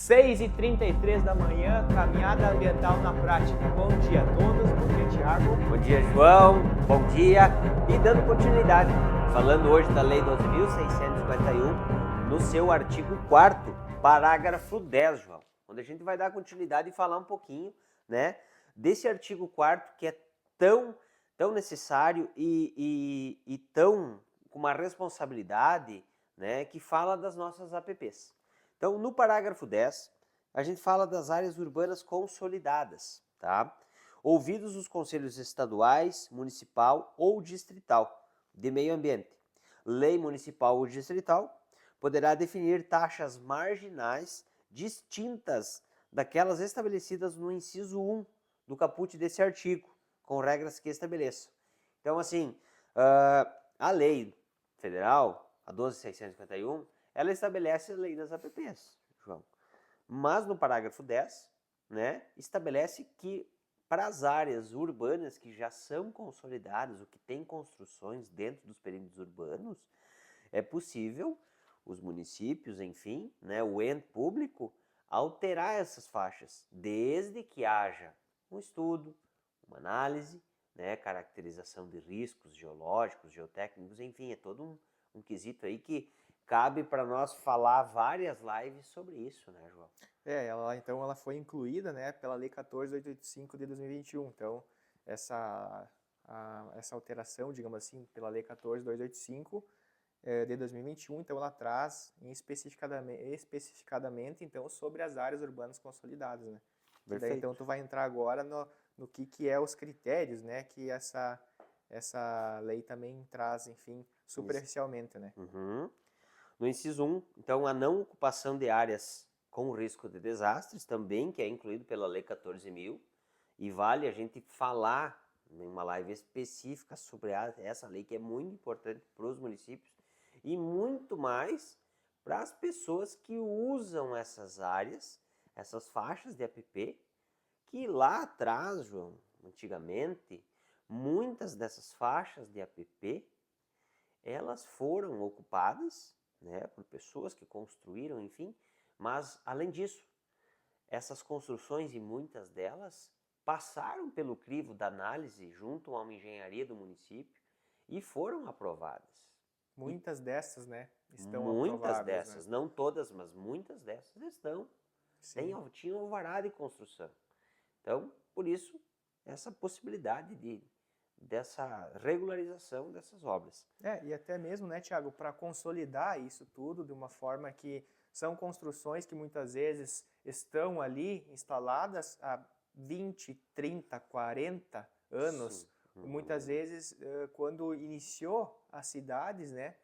6h33 da manhã, caminhada ambiental na prática. Bom dia a todos, bom dia Thiago. Bom dia João, bom dia. E dando continuidade, falando hoje da Lei 12.651, no seu artigo 4º, parágrafo 10, João. Onde a gente vai dar continuidade e falar um pouquinho, né, desse artigo 4º que é tão necessário e tão com uma responsabilidade, né, que fala das nossas APPs. Então, no parágrafo 10, a gente fala das áreas urbanas consolidadas, tá? Ouvidos os conselhos estaduais, municipal ou distrital de meio ambiente. Lei municipal ou distrital poderá definir taxas marginais distintas daquelas estabelecidas no inciso 1 do caput desse artigo, com regras que estabeleçam. Então, assim, a lei federal, a 12.651, ela estabelece a lei das APPs, João. Mas no parágrafo 10, né, estabelece que para as áreas urbanas que já são consolidadas, ou que têm construções dentro dos perímetros urbanos, é possível os municípios, enfim, né, o ente público, alterar essas faixas, desde que haja um estudo, uma análise, né, caracterização de riscos geológicos, geotécnicos, enfim, é todo um quesito aí que cabe para nós falar várias lives sobre isso, né, João? Ela foi incluída, né, pela Lei 14.885 de 2021. Então, essa alteração, digamos assim, pela Lei 14.285 de 2021, então ela traz especificadamente então, sobre as áreas urbanas consolidadas, né? Daí, então, tu vai entrar agora no que é os critérios, né, que essa lei também traz, enfim, superficialmente, né? Uhum. No inciso 1, então, a não ocupação de áreas com risco de desastres, também, que é incluído pela Lei 14.000, e vale a gente falar em uma live específica sobre essa lei, que é muito importante para os municípios, e muito mais para as pessoas que usam essas áreas, essas faixas de APP, que lá atrás, João, antigamente, muitas dessas faixas de APP, elas foram ocupadas, né, por pessoas que construíram, enfim, mas além disso, essas construções e muitas delas passaram pelo crivo da análise junto a uma engenharia do município e foram aprovadas. Muitas dessas, né, estão muitas aprovadas, dessas, né? não todas, mas muitas dessas estão. Tinham alvará de construção. Então, por isso, essa possibilidade dessa regularização dessas obras. E até mesmo, né, Thiago, para consolidar isso tudo de uma forma que são construções que muitas vezes estão ali instaladas há 20, 30, 40 anos. Sim. Muitas vezes, quando iniciou as cidades, né,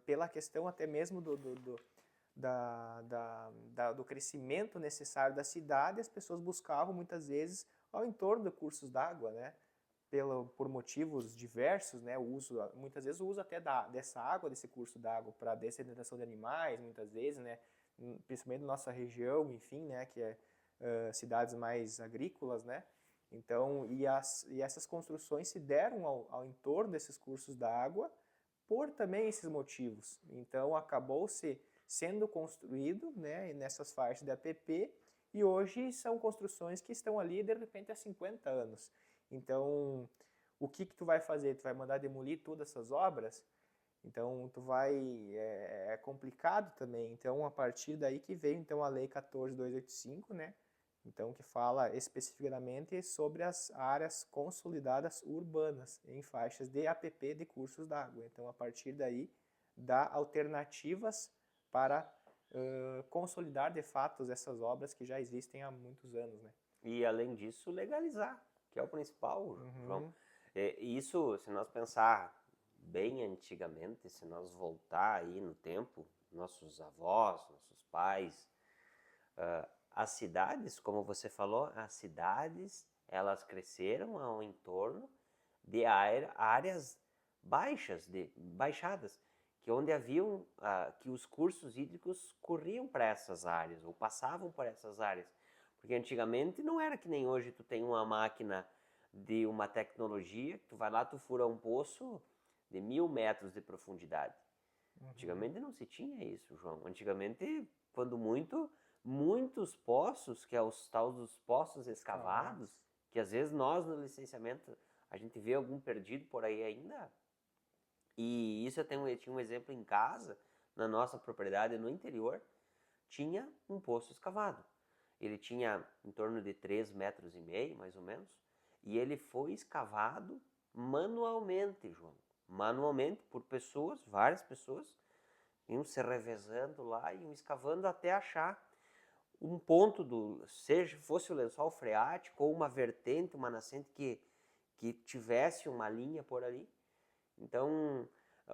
pela questão até mesmo do crescimento necessário da cidade, as pessoas buscavam muitas vezes ao entorno de cursos d'água, né? Por motivos diversos, né? Muitas vezes o uso até dessa água, desse curso d'água, para dessedentação de animais, muitas vezes, né? Principalmente na nossa região, enfim, né? Que é cidades mais agrícolas, né? Então, e essas construções se deram ao entorno desses cursos d'água por também esses motivos. Então, acabou-se sendo construído, né, nessas faixas de APP, e hoje são construções que estão ali, de repente, há 50 anos. Então, o que tu vai fazer? Tu vai mandar demolir todas essas obras? Então, é complicado também. Então, a partir daí que veio então, a Lei 14.285, né? Então, que fala especificamente sobre as áreas consolidadas urbanas em faixas de APP de cursos d'água. Então, a partir daí, dá alternativas para consolidar de fato essas obras que já existem há muitos anos, né? E, além disso, legalizar, que é o principal, João. Isso, se nós pensar bem antigamente, se nós voltar aí no tempo, nossos avós, nossos pais, as cidades, como você falou, as cidades, elas cresceram ao entorno de áreas baixadas, que onde haviam, que os cursos hídricos corriam para essas áreas, ou passavam por essas áreas. Porque antigamente não era que nem hoje tu tem uma máquina de uma tecnologia, que tu vai lá, tu fura um poço de 1.000 metros de profundidade. Antigamente não se tinha isso, João. Antigamente, quando muito, poços, que é os tal dos poços escavados, que às vezes nós no licenciamento a gente vê algum perdido por aí ainda. E isso eu tinha um exemplo em casa, na nossa propriedade no interior, tinha um poço escavado. Ele tinha em torno de 3,5 metros, mais ou menos, e ele foi escavado manualmente, João. Manualmente, por pessoas, várias pessoas, iam se revezando lá, iam escavando até achar um ponto seja fosse o lençol freático ou uma vertente, uma nascente que tivesse uma linha por ali. Então,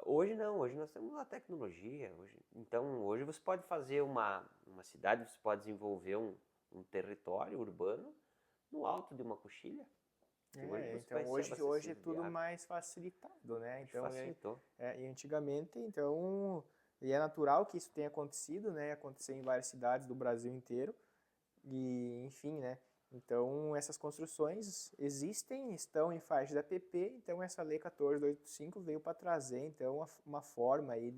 hoje não, hoje nós temos a tecnologia. Então, hoje você pode fazer uma cidade, você pode desenvolver um território urbano no alto de uma coxilha. Então hoje é tudo mais facilitado, né? Então, facilitou. E antigamente, então, e é natural que isso tenha acontecido, né? Aconteceu em várias cidades do Brasil inteiro. E, enfim, né? Então, essas construções existem, estão em faixa da APP, então essa Lei 14.285 veio para trazer, então, uma forma aí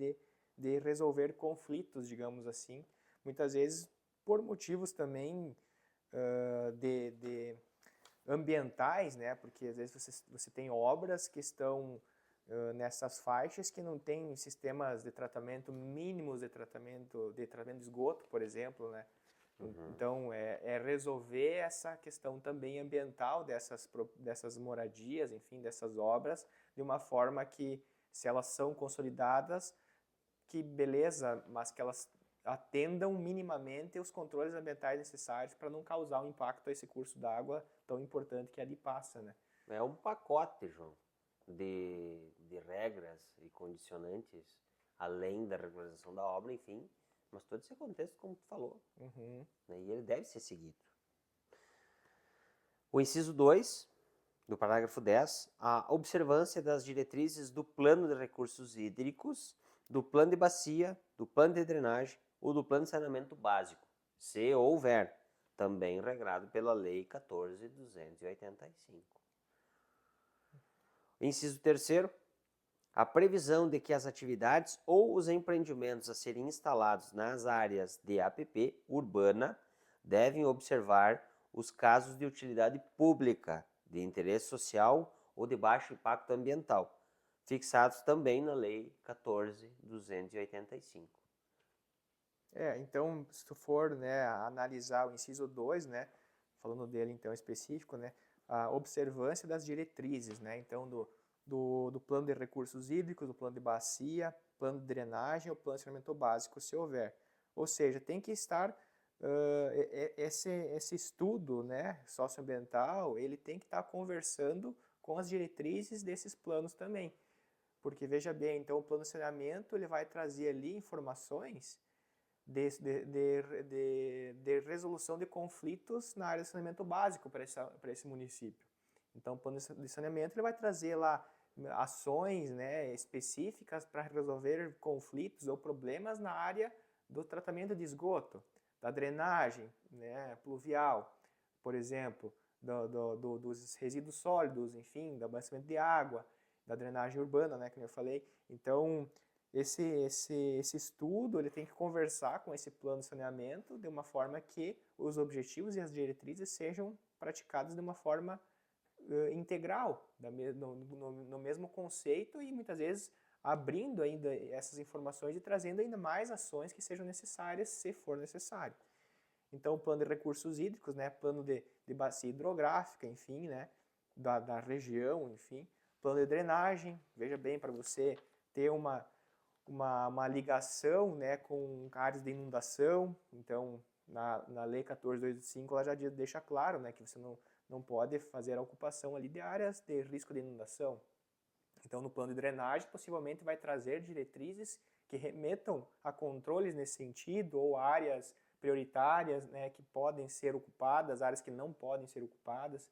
de resolver conflitos, digamos assim, muitas vezes por motivos também de ambientais, né? Porque às vezes você tem obras que estão nessas faixas que não tem sistemas de tratamento mínimos de tratamento de esgoto, por exemplo, né? Então, é resolver essa questão também ambiental dessas moradias, enfim, dessas obras, de uma forma que, se elas são consolidadas, que beleza, mas que elas atendam minimamente os controles ambientais necessários para não causar um impacto a esse curso d'água tão importante que ali passa, né? É um pacote, João, de regras e condicionantes, além da regularização da obra, enfim, mas todo esse contexto, como tu falou, né, e ele deve ser seguido. O inciso 2, do parágrafo 10, a observância das diretrizes do Plano de Recursos Hídricos, do Plano de Bacia, do Plano de Drenagem ou do Plano de Saneamento Básico, se houver, também regrado pela Lei 14.285. Inciso 3º, a previsão de que as atividades ou os empreendimentos a serem instalados nas áreas de APP urbana devem observar os casos de utilidade pública, de interesse social ou de baixo impacto ambiental, fixados também na Lei 14.285. Então, se tu for, né, analisar o inciso 2, né, falando dele então específico, né, a observância das diretrizes, né, então do plano de recursos hídricos, do plano de bacia, plano de drenagem ou plano de saneamento básico, se houver. Ou seja, tem que estar esse estudo, né, socioambiental, ele tem que estar conversando com as diretrizes desses planos também. Porque, veja bem, então o plano de saneamento ele vai trazer ali informações de resolução de conflitos na área de saneamento básico para esse município. Então, o plano de saneamento ele vai trazer lá ações, né, específicas para resolver conflitos ou problemas na área do tratamento de esgoto, da drenagem, né, pluvial, por exemplo, dos resíduos sólidos, enfim, do abastecimento de água, da drenagem urbana, né, como eu falei. Então, esse estudo ele tem que conversar com esse plano de saneamento de uma forma que os objetivos e as diretrizes sejam praticados de uma forma integral, no mesmo conceito e muitas vezes abrindo ainda essas informações e trazendo ainda mais ações que sejam necessárias, se for necessário. Então, o plano de recursos hídricos, né, plano de bacia hidrográfica, enfim, né, da região, enfim, plano de drenagem, veja bem, para você ter uma ligação, né, com áreas de inundação. Então, na Lei 14.285, ela já deixa claro, né, que você não pode fazer a ocupação ali de áreas de risco de inundação. Então, no plano de drenagem, possivelmente vai trazer diretrizes que remetam a controles nesse sentido, ou áreas prioritárias, né, que podem ser ocupadas, áreas que não podem ser ocupadas.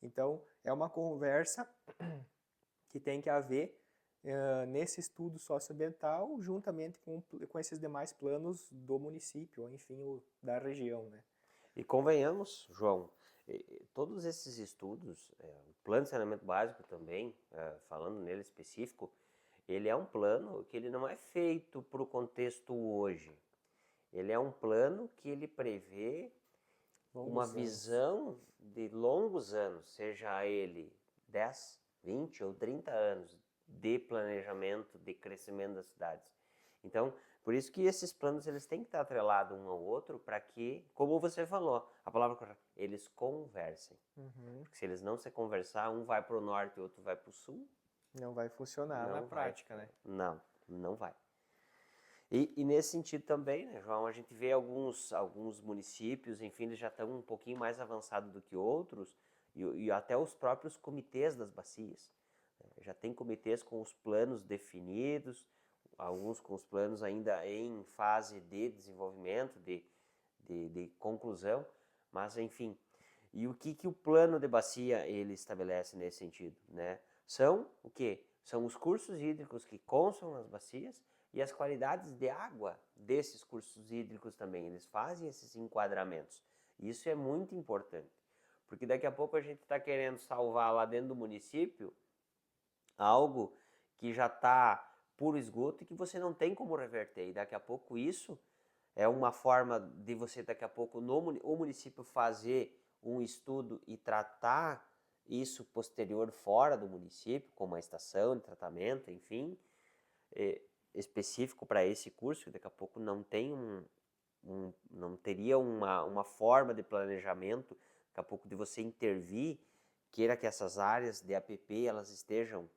Então, é uma conversa que tem que haver nesse estudo socioambiental, juntamente com esses demais planos do município, ou enfim, da região, né? E convenhamos, João, todos esses estudos, o plano de saneamento básico também, falando nele específico, ele é um plano que ele não é feito para o contexto hoje. Ele é um plano que ele prevê uma Longos anos. visão de longos anos, seja ele 10, 20 ou 30 anos de planejamento, de crescimento das cidades. Então, por isso que esses planos eles têm que estar atrelados um ao outro para que, como você falou, a palavra correta, eles conversem. Porque se eles não se conversar, um vai para o norte e outro vai para o sul, Não vai funcionar na não vai. prática, né? Não vai. E nesse sentido também, né, João, a gente vê alguns municípios, enfim, eles já estão um pouquinho mais avançados do que outros, e até os próprios comitês das bacias. Já tem comitês com os planos definidos, alguns com os planos ainda em fase de desenvolvimento, de conclusão, mas enfim. E o que o plano de bacia ele estabelece nesse sentido, né? São o quê? São os cursos hídricos que constam nas bacias e as qualidades de água desses cursos hídricos também. Eles fazem esses enquadramentos. Isso é muito importante, porque daqui a pouco a gente está querendo salvar lá dentro do município algo que já está puro esgoto e que você não tem como reverter. E daqui a pouco isso é uma forma de você daqui a pouco o município fazer um estudo e tratar isso posterior fora do município, com uma estação de tratamento, enfim, específico para esse curso, que daqui a pouco não tem não teria uma forma de planejamento, daqui a pouco de você intervir, queira que essas áreas de APP elas estejam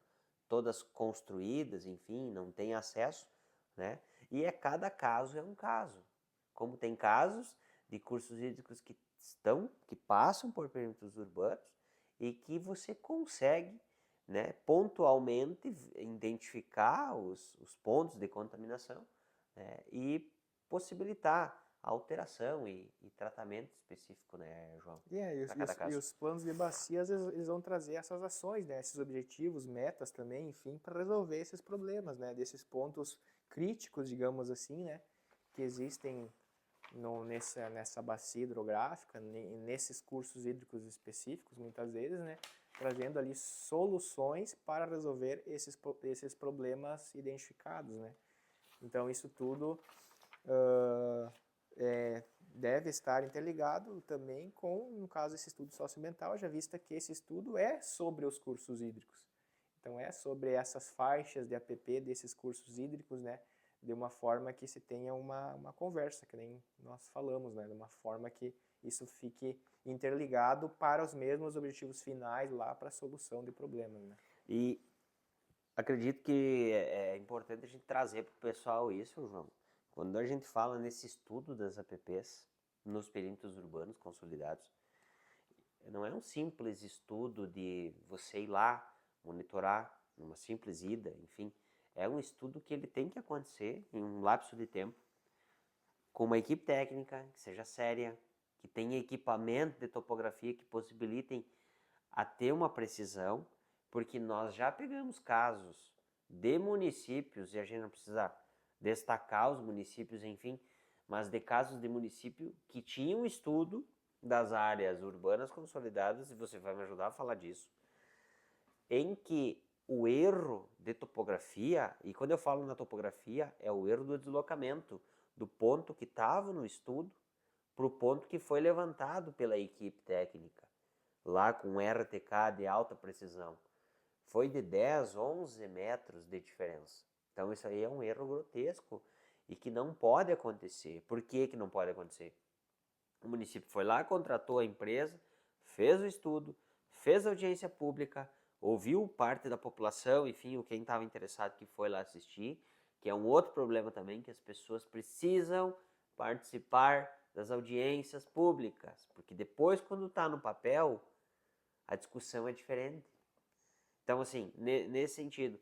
todas construídas, enfim, não tem acesso, né? E cada caso é um caso. Como tem casos de cursos hídricos que passam por perímetros urbanos e que você consegue, né, pontualmente identificar os pontos de contaminação, né, e possibilitar a alteração e tratamento específico, né, João? Para cada caso. E os planos de bacia, às vezes, eles vão trazer essas ações, né, esses objetivos, metas também, enfim, para resolver esses problemas, né, desses pontos críticos, digamos assim, né, que existem nessa bacia hidrográfica, nesses cursos hídricos específicos, muitas vezes, né, trazendo ali soluções para resolver esses problemas identificados, né. Então, isso tudo deve estar interligado também com, no caso, esse estudo socioambiental, já vista que esse estudo é sobre os cursos hídricos. Então, é sobre essas faixas de APP desses cursos hídricos, né, de uma forma que se tenha uma conversa, que nem nós falamos, né, de uma forma que isso fique interligado para os mesmos objetivos finais lá para a solução de problemas, né. E acredito que é importante a gente trazer para o pessoal isso, João. Quando a gente fala nesse estudo das APPs nos perímetros urbanos consolidados, não é um simples estudo de você ir lá monitorar, uma simples ida, enfim. É um estudo que ele tem que acontecer em um lapso de tempo, com uma equipe técnica que seja séria, que tenha equipamento de topografia que possibilitem a ter uma precisão, porque nós já pegamos casos de municípios, e a gente não precisa destacar os municípios, enfim, mas de casos de município que tinham estudo das áreas urbanas consolidadas, e você vai me ajudar a falar disso, em que o erro de topografia, e quando eu falo na topografia, é o erro do deslocamento do ponto que estava no estudo para o ponto que foi levantado pela equipe técnica, lá com RTK de alta precisão. Foi de 10, 11 metros de diferença. Então isso aí é um erro grotesco e que não pode acontecer. Por que não pode acontecer? O município foi lá, contratou a empresa, fez o estudo, fez a audiência pública, ouviu parte da população, enfim, quem estava interessado que foi lá assistir, que é um outro problema também, que as pessoas precisam participar das audiências públicas, porque depois, quando está no papel, a discussão é diferente. Então, assim, nesse sentido,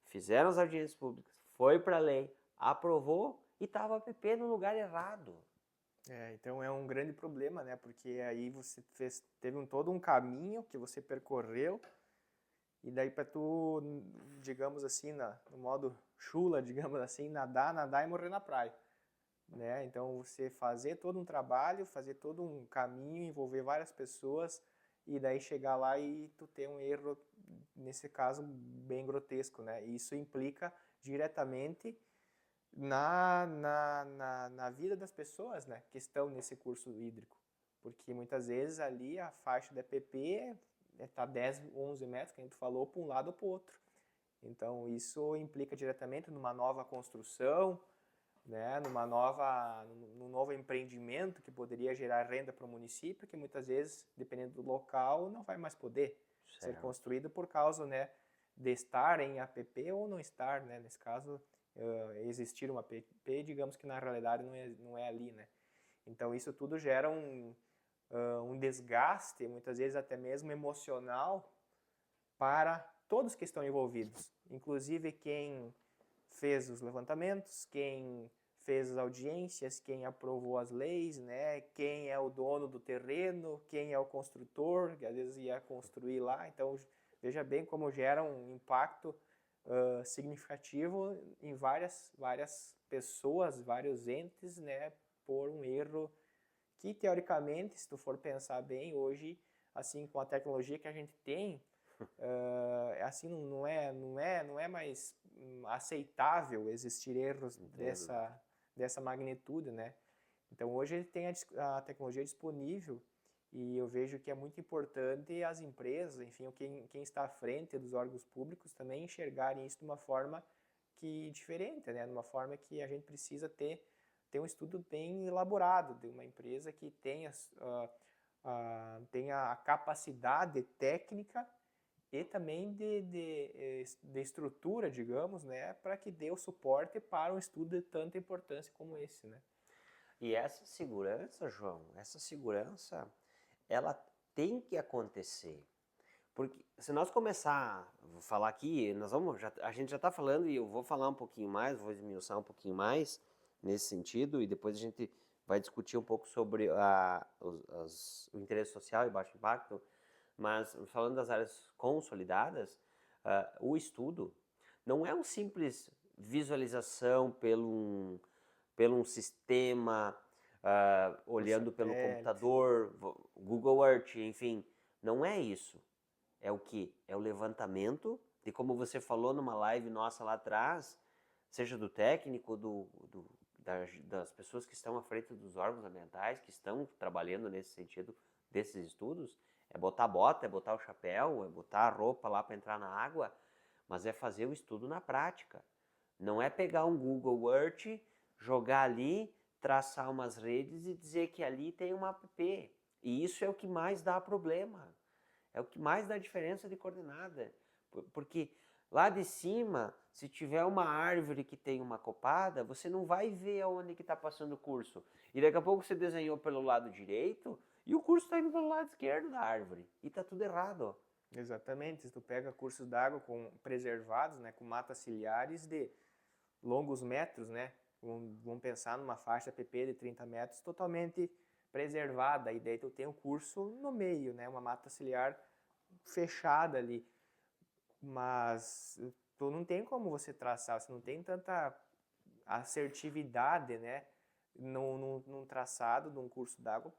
fizeram as audiências públicas, foi para a lei, aprovou e estava a APP no lugar errado. Então é um grande problema, né? Porque aí você teve todo um caminho que você percorreu e daí para tu, digamos assim, no modo chula, digamos assim, nadar e morrer na praia, né? Então você fazer todo um trabalho, fazer todo um caminho, envolver várias pessoas e daí chegar lá e tu ter um erro, nesse caso, bem grotesco, né? E isso implica diretamente na vida das pessoas, né, que estão nesse curso hídrico, Porque muitas vezes ali a faixa da EPP está 10, 11 metros, que a gente falou, para um lado ou para o outro. Então, isso implica diretamente numa nova construção, né, num novo empreendimento que poderia gerar renda para o município, que muitas vezes, dependendo do local, não vai mais poder ser Certo. construído por causa, né, de estar em APP ou não estar, né, nesse caso, existir uma APP, digamos que na realidade não é ali, né. Então isso tudo gera um desgaste, muitas vezes até mesmo emocional, para todos que estão envolvidos, inclusive quem fez os levantamentos, quem fez as audiências, quem aprovou as leis, né? Quem é o dono do terreno, quem é o construtor, que às vezes ia construir lá. Então, veja bem como gera um impacto significativo em várias pessoas, vários entes, né? Por um erro que, teoricamente, se tu for pensar bem, hoje, assim, com a tecnologia que a gente tem, assim não é mais aceitável existir erros Entendo. dessa magnitude, né? Então hoje ele tem a tecnologia disponível e eu vejo que é muito importante as empresas, enfim, quem está à frente dos órgãos públicos também enxergarem isso de uma forma que diferente, né? De uma forma que a gente precisa ter um estudo bem elaborado de uma empresa que tenha a capacidade técnica e também de estrutura, digamos, né, para que dê o suporte para um estudo de tanta importância como esse, né? E essa segurança, João, essa segurança, ela tem que acontecer. Porque se nós começar, vou falar aqui, a gente já está falando e eu vou falar um pouquinho mais, vou esmiuçar um pouquinho mais nesse sentido e depois a gente vai discutir um pouco sobre o interesse social e baixo impacto, mas falando das áreas consolidadas, o estudo não é um simples visualização pelo um sistema, Por olhando pelo satélite. computador, Google Earth, enfim, não é isso. É o que? É o levantamento de, como você falou numa live nossa lá atrás, seja do técnico, das pessoas que estão à frente dos órgãos ambientais, que estão trabalhando nesse sentido desses estudos, é botar a bota, é botar o chapéu, é botar a roupa lá para entrar na água, mas é fazer o estudo na prática. Não é pegar um Google Earth, jogar ali, traçar umas redes e dizer que ali tem uma app. E isso é o que mais dá problema. É o que mais dá diferença de coordenada. Porque lá de cima, se tiver uma árvore que tem uma copada, você não vai ver aonde que está passando o curso. E daqui a pouco você desenhou pelo lado direito e o curso está indo pelo lado esquerdo da árvore. E está tudo errado. Exatamente. Se tu pega cursos d'água preservados, né, com matas ciliares de longos metros, né? Vamos pensar numa faixa PP de 30 metros totalmente preservada, e daí tu tem um curso no meio, né? Uma mata ciliar fechada ali. Mas tu não tem como você traçar, você não tem tanta assertividade, né? Num traçado de um curso d'água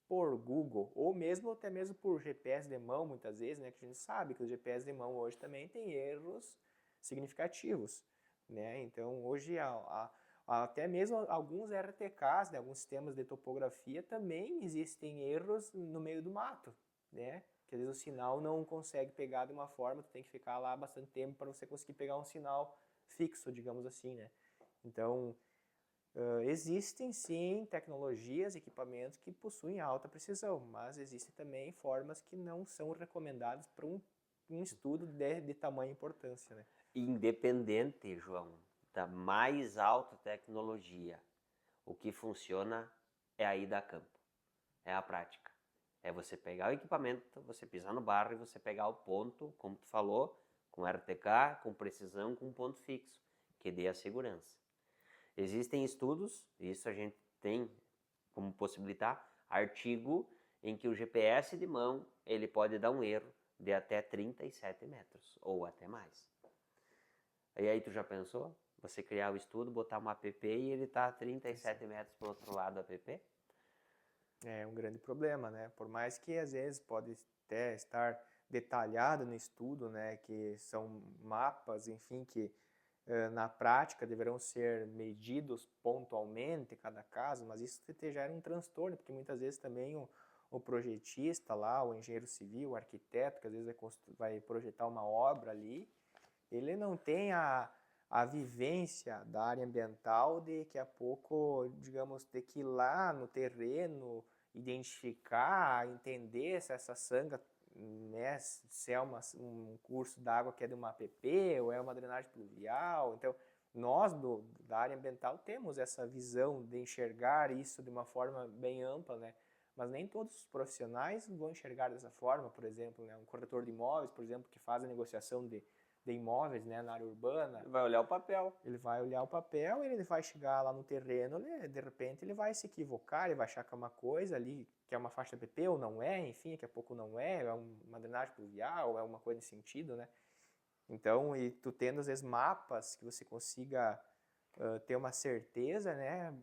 por Google, ou mesmo até mesmo por GPS de mão, muitas vezes, né? Que a gente sabe que os GPS de mão hoje também tem erros significativos, né? Então, hoje, até mesmo alguns RTKs, né, alguns sistemas de topografia, também existem erros no meio do mato, né? Que às vezes o sinal não consegue pegar de uma forma, tu tem que ficar lá bastante tempo para você conseguir pegar um sinal fixo, digamos assim, né? Então, existem sim tecnologias, equipamentos que possuem alta precisão, mas existem também formas que não são recomendadas para um estudo de tamanha importância, né? Independente, João, da mais alta tecnologia, o que funciona é a ida a campo, é a prática. É você pegar o equipamento, você pisar no barro e você pegar o ponto, como tu falou, com RTK, com precisão, com ponto fixo, que dê a segurança. Existem estudos, e isso a gente tem como possibilitar, artigo em que o GPS de mão ele pode dar um erro de até 37 metros, ou até mais. E aí tu já pensou? Você criar o estudo, botar uma app e ele está a 37 metros para o outro lado do app? É um grande problema, né? Por mais que às vezes pode até estar detalhado no estudo, né? Que são mapas, enfim, que na prática deverão ser medidos pontualmente cada caso, mas isso te gera um transtorno, porque muitas vezes também o projetista lá, o engenheiro civil, o arquiteto, que às vezes vai projetar uma obra ali, ele não tem a vivência da área ambiental de daqui a pouco, digamos, ter que ir lá no terreno, identificar, entender se essa sanga, né, se é um curso d'água que é de uma APP ou é uma drenagem pluvial. Então, nós da área ambiental temos essa visão de enxergar isso de uma forma bem ampla, né? Mas nem todos os profissionais vão enxergar dessa forma. Por exemplo, né, um corretor de imóveis, por exemplo, que faz a negociação de imóveis, né, na área urbana. Ele vai olhar o papel. Ele vai olhar o papel, ele vai chegar lá no terreno, de repente ele vai se equivocar, ele vai achar que é uma coisa ali, que é uma faixa PP ou não é, enfim, daqui a pouco não é uma drenagem pluvial, é uma coisa nesse sentido, né? Então, e tu tendo às vezes mapas que você consiga ter uma certeza, né,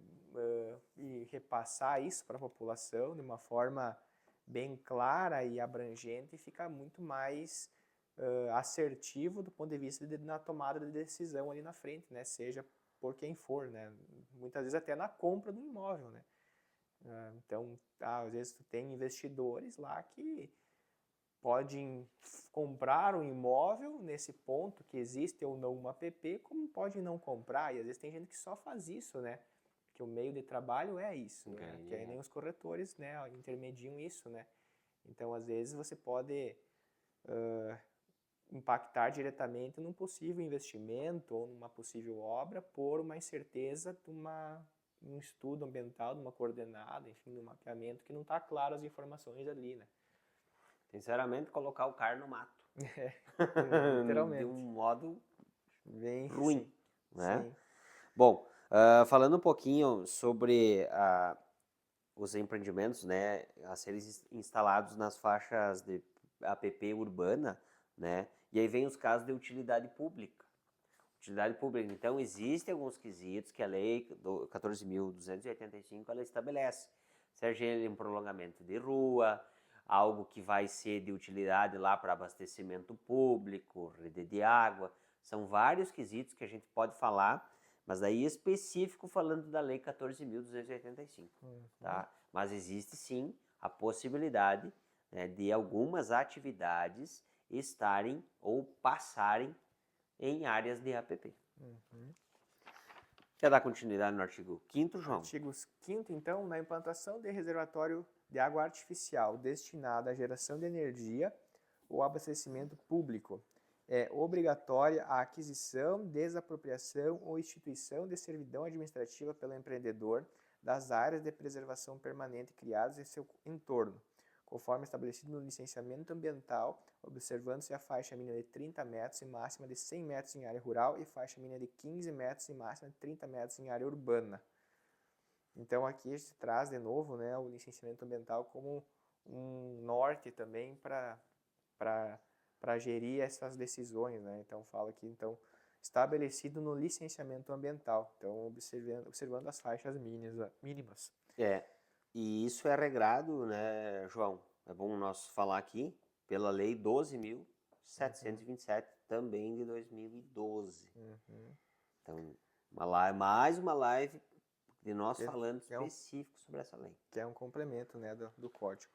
e repassar isso para a população de uma forma bem clara e abrangente, fica muito mais assertivo do ponto de vista na tomada de decisão ali na frente, né, seja por quem for, né, muitas vezes até na compra do imóvel, né. Então, às vezes tu tem investidores lá que podem comprar um imóvel nesse ponto que existe ou não uma APP, como pode não comprar, e às vezes tem gente que só faz isso, né, que o meio de trabalho é isso, né? Que aí nem os corretores, né, intermediam isso, né. Então, às vezes você pode impactar diretamente num possível investimento ou numa possível obra por uma incerteza de um estudo ambiental, de uma coordenada, enfim, de um mapeamento que não está claro as informações ali, né. Sinceramente, colocar o cara no mato. Literalmente. De um modo bem ruim, sim, né? sim. Bom, falando um pouquinho sobre os empreendimentos, né, a serem instalados nas faixas de APP urbana, né, e aí vem os casos de utilidade pública. Utilidade pública, então, existem alguns quesitos que a lei 14.285 ela estabelece, seja ele um prolongamento de rua, algo que vai ser de utilidade lá para abastecimento público, rede de água, são vários quesitos que a gente pode falar, mas aí específico falando da lei 14.285, tá? Mas existe sim a possibilidade, né, de algumas atividades estarem ou passarem em áreas de APP. Quer dar continuidade no artigo 5º, João? Artigo 5º, então, na implantação de reservatório de água artificial destinado à geração de energia ou abastecimento público, é obrigatória a aquisição, desapropriação ou instituição de servidão administrativa pelo empreendedor das áreas de preservação permanente criadas em seu entorno, conforme estabelecido no licenciamento ambiental, observando-se a faixa mínima de 30 metros e máxima de 100 metros em área rural e faixa mínima de 15 metros e máxima de 30 metros em área urbana. Então aqui a gente traz de novo, né, o licenciamento ambiental como um norte também para gerir essas decisões, né? Então fala aqui, então, estabelecido no licenciamento ambiental, então observando as faixas mínimas. E isso é regrado, né, João? É bom nós falar aqui, pela lei 12.727, também de 2012. Então, mais uma live de nós falando específico sobre essa lei. Que é um complemento, né, do código.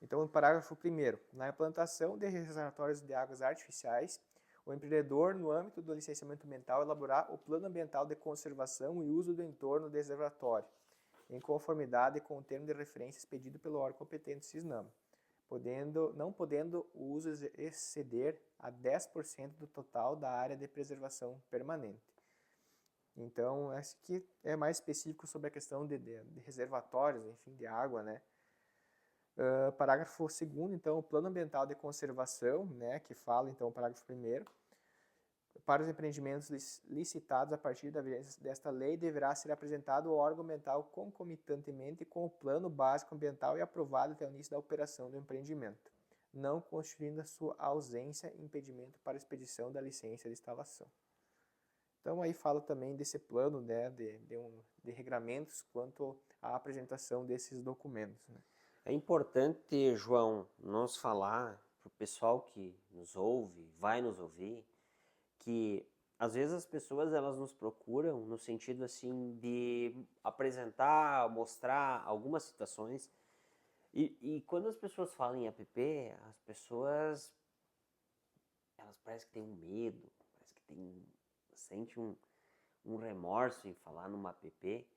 Então, no parágrafo 1º, na implantação de reservatórios de águas artificiais, o empreendedor, no âmbito do licenciamento ambiental, elaborar o plano ambiental de conservação e uso do entorno do reservatório, em conformidade com o termo de referência expedido pelo órgão competente CISNAMA, não podendo o uso exceder a 10% do total da área de preservação permanente. Então, esse aqui é mais específico sobre a questão de reservatórios, enfim, de água, né? Parágrafo 2º, então, o plano ambiental de conservação, né, que fala, então, o parágrafo 1º, para os empreendimentos licitados a partir da vigência desta lei, deverá ser apresentado ao órgão ambiental concomitantemente com o plano básico ambiental e aprovado até o início da operação do empreendimento, não constituindo a sua ausência impedimento para a expedição da licença de instalação. Então, aí fala também desse plano, né, de regramentos quanto à apresentação desses documentos, né. É importante, João, nós falar para o pessoal que nos ouve, vai nos ouvir, que às vezes as pessoas elas nos procuram no sentido assim de apresentar, mostrar algumas situações E quando as pessoas falam em app, as pessoas, elas parecem que têm um medo, parece que sente um remorso em falar numa app,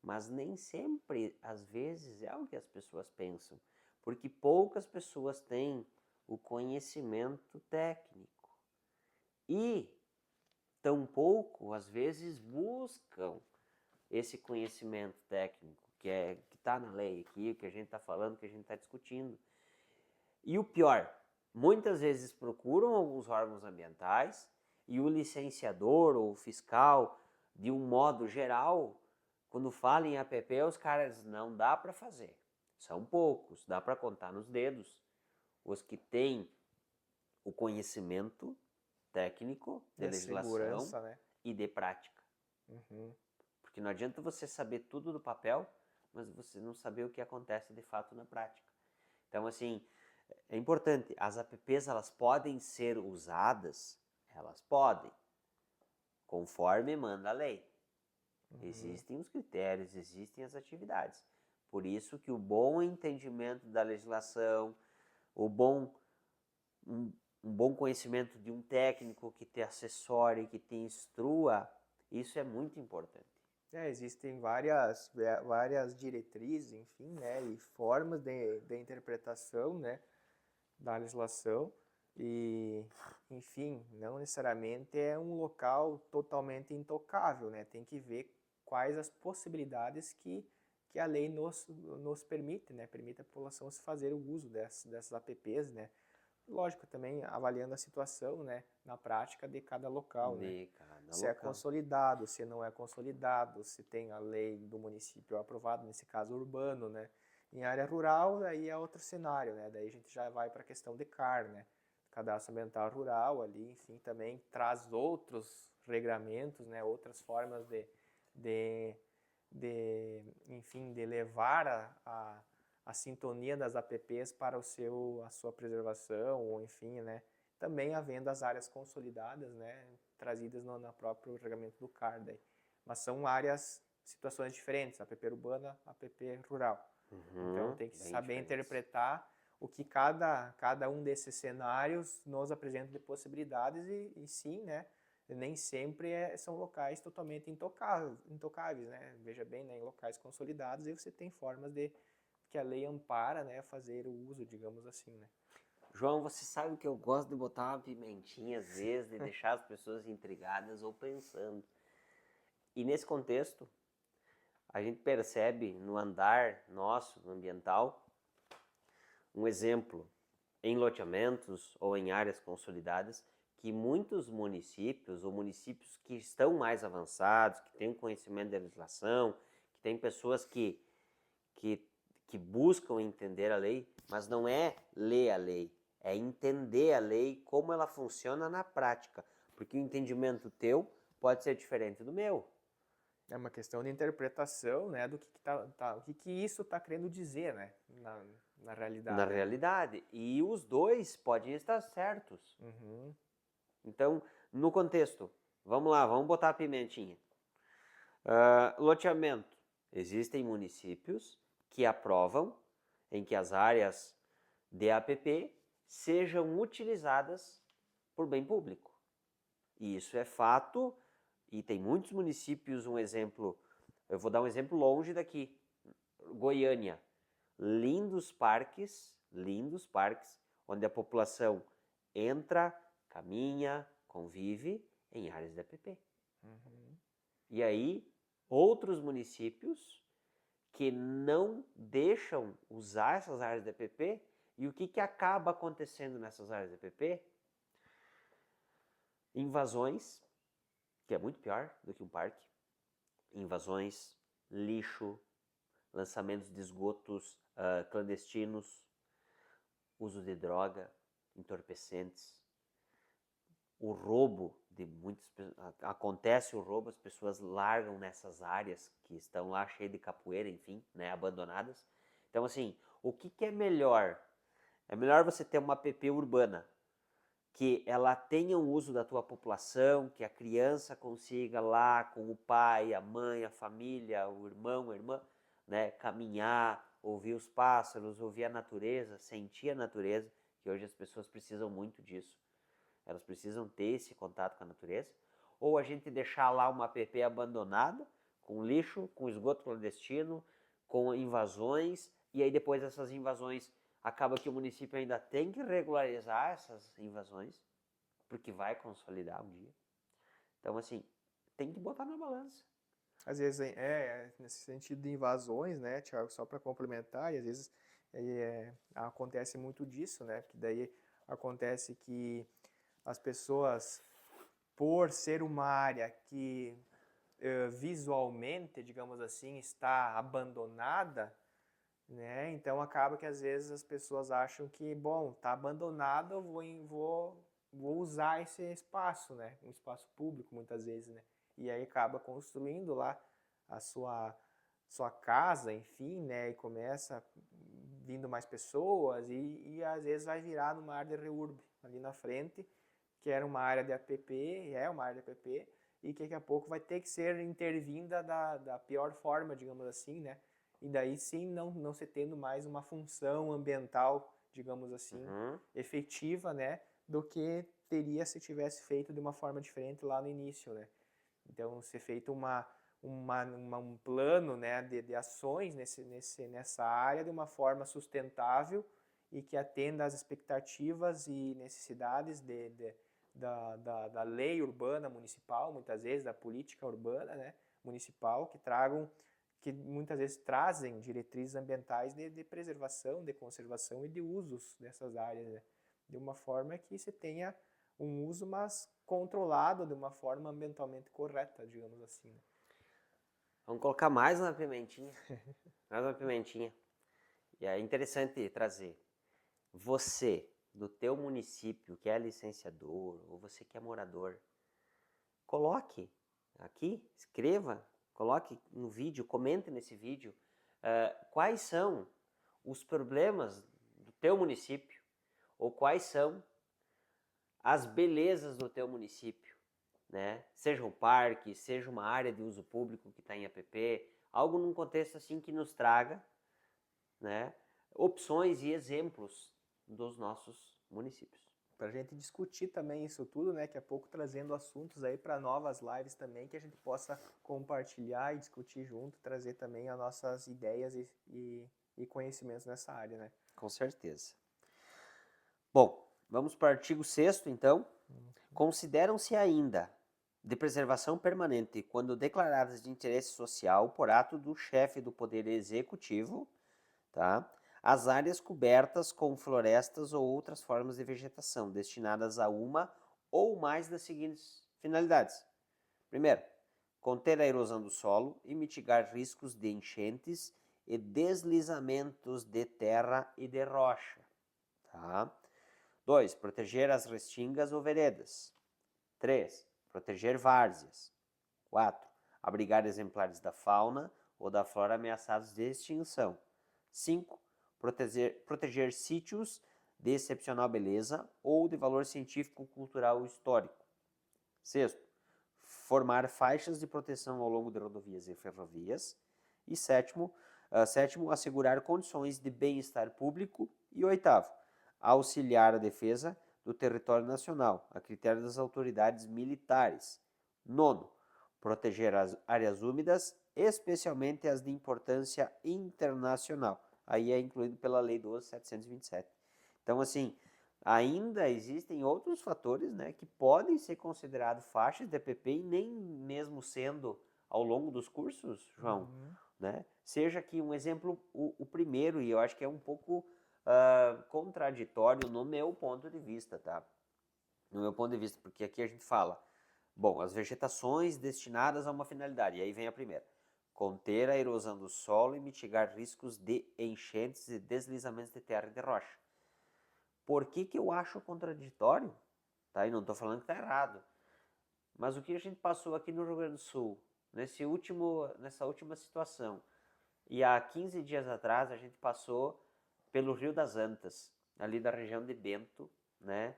mas nem sempre, às vezes, é o que as pessoas pensam, porque poucas pessoas têm o conhecimento técnico e tampouco, às vezes, buscam esse conhecimento técnico que está na lei aqui, que a gente está falando, que a gente está discutindo. E o pior, muitas vezes procuram alguns órgãos ambientais e o licenciador ou o fiscal, de um modo geral, quando fala em app, os caras não dá para fazer. São poucos, dá para contar nos dedos os que têm o conhecimento técnico de legislação segurança, né? e de prática. Porque não adianta você saber tudo do papel, mas você não saber o que acontece de fato na prática. Então, assim, é importante, as apps, elas podem ser usadas, elas podem, conforme manda a lei. Existem os critérios, existem as atividades. Por isso que o bom entendimento da legislação, um bom conhecimento de um técnico que te assessore, que te instrua, isso é muito importante. Existem várias diretrizes, enfim, né, e formas de interpretação, né, da legislação e, enfim, não necessariamente é um local totalmente intocável, né, tem que ver quais as possibilidades que a lei nos permite, né, permite a população se fazer o uso dessas apps, né, lógico, também avaliando a situação, né, na prática de cada local, né? Se é consolidado, se não é consolidado, se tem a lei do município aprovada, nesse caso urbano, né? Em área rural, aí é outro cenário, né? Daí a gente já vai para a questão de CAR, né? Cadastro Ambiental Rural ali, enfim, também traz outros regramentos, né? Outras formas enfim, de levar a sintonia das apps para a sua preservação, ou enfim, né? Também havendo as áreas consolidadas, né? Trazidas no próprio regulamento do CAR. Daí. Mas são situações diferentes, app urbana, app rural. Então tem que saber interpretar o que cada um desses cenários nos apresenta de possibilidades e sim, né? Nem sempre são locais totalmente intocáveis, né? Veja bem, né? Em locais consolidados aí você tem formas que a lei ampara, né? Fazer o uso, digamos assim, né? João, você sabe que eu gosto de botar uma pimentinha às vezes, de deixar as pessoas intrigadas ou pensando. E nesse contexto, a gente percebe no andar nosso, no ambiental, um exemplo em loteamentos ou em áreas consolidadas, que muitos municípios, ou municípios que estão mais avançados, que têm conhecimento da legislação, que têm pessoas que buscam entender a lei, mas não é ler a lei, é entender a lei, como ela funciona na prática, porque o entendimento teu pode ser diferente do meu. É uma questão de interpretação, né, do que isso está querendo dizer, né, na realidade. Na realidade, e os dois podem estar certos. Então, no contexto, vamos lá, vamos botar a pimentinha. Loteamento. Existem municípios que aprovam em que as áreas de app sejam utilizadas por bem público. E isso é fato, e tem muitos municípios, eu vou dar um exemplo longe daqui, Goiânia. Lindos parques, onde a população entra, caminha, convive em áreas de app. E aí, outros municípios que não deixam usar essas áreas de app, e o que acaba acontecendo nessas áreas de app? Invasões, que é muito pior do que um parque, invasões, lixo, lançamentos de esgotos clandestinos, uso de droga, entorpecentes, o roubo acontece o roubo, as pessoas largam nessas áreas que estão lá cheias de capoeira, enfim, né, abandonadas. Então, assim, o que é melhor? É melhor você ter uma app urbana, que ela tenha um uso da tua população, que a criança consiga lá com o pai, a mãe, a família, o irmão, a irmã, né, caminhar, ouvir os pássaros, ouvir a natureza, sentir a natureza, que hoje as pessoas precisam muito disso. Elas precisam ter esse contato com a natureza. Ou a gente deixar lá uma app abandonada, com lixo, com esgoto clandestino, com invasões, e aí depois essas invasões, acaba que o município ainda tem que regularizar essas invasões, porque vai consolidar um dia. Então, assim, tem que botar na balança. Às vezes, nesse sentido de invasões, né, Thiago, só para complementar, e às vezes acontece muito disso, né, porque daí acontece que as pessoas, por ser uma área que visualmente, digamos assim, está abandonada, né, então acaba que às vezes as pessoas acham que, bom, está abandonado, eu vou usar esse espaço, né, um espaço público muitas vezes, né, e aí acaba construindo lá a sua casa, enfim, né, e começa vindo mais pessoas e às vezes vai virar numa área de reurb ali na frente, que era uma área de APP, é uma área de APP, e que daqui a pouco vai ter que ser intervinda da pior forma, digamos assim, né, e daí sim não se tendo mais uma função ambiental, digamos assim, efetiva, né, do que teria se tivesse feito de uma forma diferente lá no início, né. Então, ser feito um plano, né, de ações nessa área de uma forma sustentável e que atenda às expectativas e necessidades da lei urbana municipal, muitas vezes, da política urbana, né, municipal, que muitas vezes trazem diretrizes ambientais de preservação, de conservação e de usos dessas áreas, né, de uma forma que se tenha um uso, mas controlado de uma forma ambientalmente correta, digamos assim. Vamos colocar mais uma pimentinha. Mais uma pimentinha. E é interessante trazer. Você, do teu município, que é licenciador, ou você que é morador, coloque aqui, escreva, coloque no vídeo, comente nesse vídeo quais são os problemas do teu município, ou quais são as belezas do teu município, né? Seja um parque, seja uma área de uso público que está em APP, algo num contexto assim que nos traga, né, opções e exemplos dos nossos municípios. Para a gente discutir também isso tudo, né? Daqui a pouco trazendo assuntos aí para novas lives também, que a gente possa compartilhar e discutir junto, trazer também as nossas ideias e conhecimentos nessa área, né? Com certeza. Bom, vamos para o artigo 6º, então. Consideram-se ainda de preservação permanente quando declaradas de interesse social por ato do chefe do Poder Executivo, tá? As áreas cobertas com florestas ou outras formas de vegetação destinadas a uma ou mais das seguintes finalidades. Primeiro, conter a erosão do solo e mitigar riscos de enchentes e deslizamentos de terra e de rocha. Tá? 2. Proteger as restingas ou veredas. 3. Proteger várzeas. 4. Abrigar exemplares da fauna ou da flora ameaçados de extinção. 5. Proteger sítios de excepcional beleza ou de valor científico, cultural ou histórico. 6. Formar faixas de proteção ao longo de rodovias e ferrovias. E 7º, assegurar condições de bem-estar público. E 8º, auxiliar a defesa do território nacional, a critério das autoridades militares. 9º, proteger as áreas úmidas, especialmente as de importância internacional. Aí é incluído pela Lei 12.727. Então, assim, ainda existem outros fatores, né, que podem ser considerados faixas de APP e nem mesmo sendo ao longo dos cursos, João, né? Seja aqui um exemplo, o primeiro, e eu acho que é um pouco contraditório no meu ponto de vista, tá? No meu ponto de vista, porque aqui a gente fala, bom, as vegetações destinadas a uma finalidade, e aí vem a primeira. Conter a erosão do solo e mitigar riscos de enchentes e deslizamentos de terra e de rocha. Por que eu acho contraditório? Tá? E não estou falando que está errado. Mas o que a gente passou aqui no Rio Grande do Sul, nessa última situação, e há 15 dias atrás a gente passou pelo Rio das Antas, ali da região de Bento, né?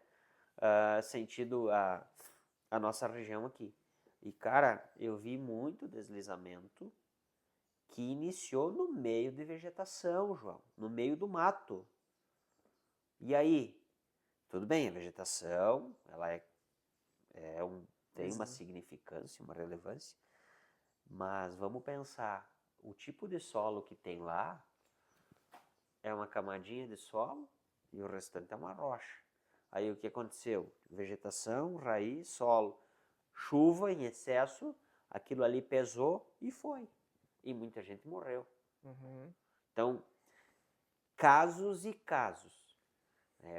Sentido a nossa região aqui. E, cara, eu vi muito deslizamento que iniciou no meio de vegetação, João, no meio do mato. E aí, tudo bem, a vegetação, ela tem uma significância, uma relevância, mas vamos pensar, o tipo de solo que tem lá é uma camadinha de solo e o restante é uma rocha. Aí o que aconteceu? Vegetação, raiz, solo, chuva em excesso, aquilo ali pesou e foi. E muita gente morreu. Então, casos e casos.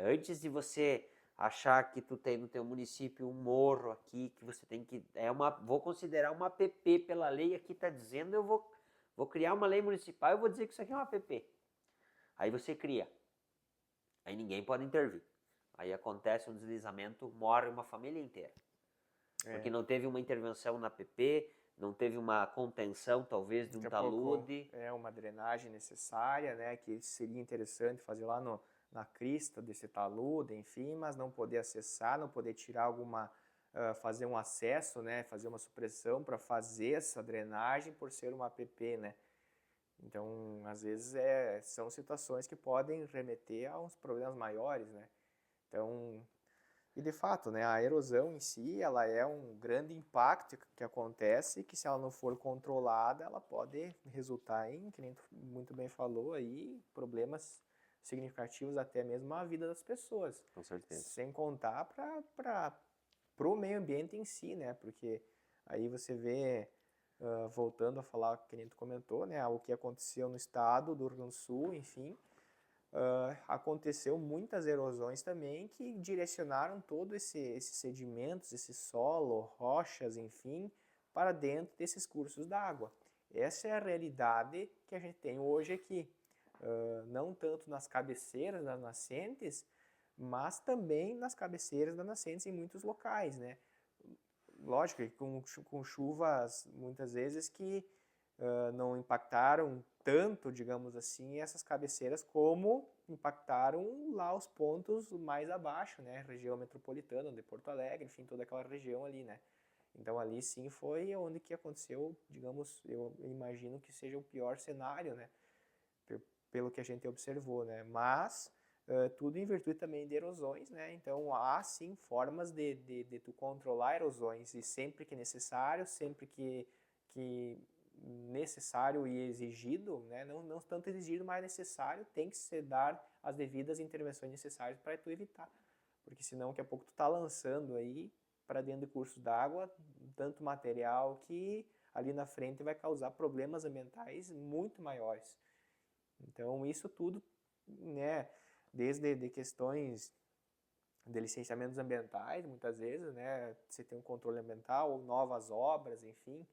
Antes de você achar que tu tem no teu município um morro aqui, que você tem que... vou considerar uma APP pela lei, aqui está dizendo, eu vou criar uma lei municipal, eu vou dizer que isso aqui é uma APP. Aí você cria. Aí ninguém pode intervir. Aí acontece um deslizamento, morre uma família inteira. Porque não teve uma intervenção na APP, não teve uma contenção, talvez, de um talude. É uma drenagem necessária, né? Que seria interessante fazer lá na crista desse talude, enfim, mas não poder acessar, não poder tirar fazer um acesso, né? Fazer uma supressão para fazer essa drenagem por ser uma APP, né? Então, às vezes, são situações que podem remeter a uns problemas maiores, né? Então, e de fato, né, a erosão em si, ela é um grande impacto que acontece, que se ela não for controlada, ela pode resultar em, que nem tu muito bem falou aí, problemas significativos até mesmo à vida das pessoas. Com certeza. Sem contar para o meio ambiente em si, né? Porque aí você vê, voltando a falar, que nem tu comentou, né, o que aconteceu no estado do Rio Grande do Sul, enfim, aconteceu muitas erosões também que direcionaram todos esses sedimentos, esse solo, rochas, enfim, para dentro desses cursos d'água. Essa é a realidade que a gente tem hoje aqui. Não tanto nas cabeceiras das nascentes, mas também nas cabeceiras das nascentes em muitos locais, né? Lógico que com chuvas, muitas vezes, que não impactaram tanto, digamos assim, essas cabeceiras como impactaram lá os pontos mais abaixo, né? Região metropolitana de Porto Alegre, enfim, toda aquela região ali, né? Então ali sim foi onde que aconteceu, digamos, eu imagino que seja o pior cenário, né? Pelo que a gente observou, né? Mas tudo em virtude também de erosões, né? Então há sim formas de tu controlar erosões e sempre que necessário, sempre que necessário e exigido, né? Não tanto exigido, mas necessário, tem que se dar as devidas intervenções necessárias para tu evitar, porque senão daqui a pouco tu tá lançando aí para dentro de cursos d'água tanto material que ali na frente vai causar problemas ambientais muito maiores. Então isso tudo, né? Desde de questões de licenciamentos ambientais, muitas vezes, né? Você tem um controle ambiental, novas obras, enfim.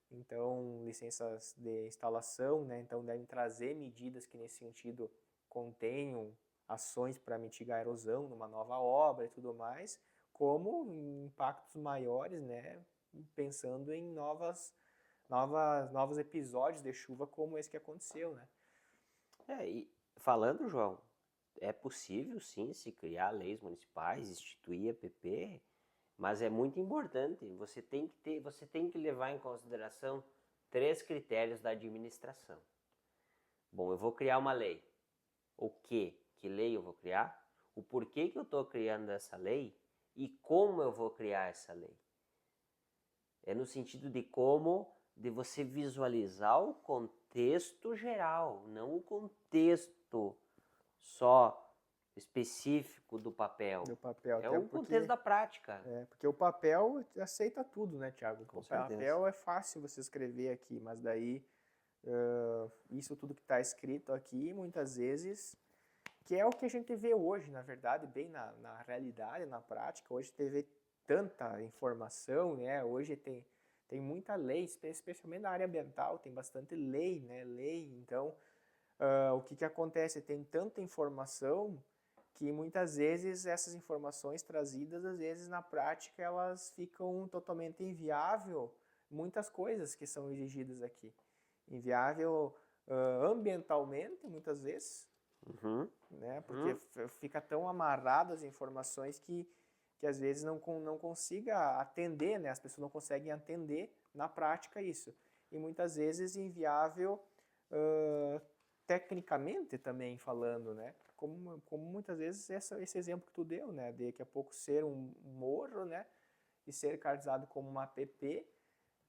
Então, licenças de instalação, né? Então devem trazer medidas que nesse sentido contenham ações para mitigar a erosão numa nova obra e tudo mais, como impactos maiores, né? Pensando em novos episódios de chuva como esse que aconteceu, né? E falando, João, é possível sim se criar leis municipais, instituir APP, mas é muito importante, você tem que levar em consideração 3 critérios da administração. Bom, eu vou criar uma lei. O que? Que lei eu vou criar? O porquê que eu estou criando essa lei e como eu vou criar essa lei. É no sentido de você visualizar o contexto geral, não o contexto só específico do papel. É o contexto da prática. Porque o papel aceita tudo, né, Thiago? Com o certeza. Papel é fácil você escrever aqui, mas daí isso tudo que está escrito aqui, muitas vezes, que é o que a gente vê hoje, na verdade, bem na realidade, na prática. Hoje teve tanta informação, né? Hoje tem muita lei, especialmente na área ambiental, tem bastante lei, né? Então, o que acontece? Tem tanta informação que muitas vezes essas informações trazidas, às vezes na prática elas ficam totalmente inviável, muitas coisas que são exigidas aqui. Inviável ambientalmente, muitas vezes, né? Porque fica tão amarrado as informações que às vezes não consiga atender, né? As pessoas não conseguem atender na prática isso. e muitas vezes inviável tecnicamente também falando, né? Como muitas vezes esse exemplo que tu deu, né? De daqui a pouco ser um morro, né? E ser caracterizado como uma APP,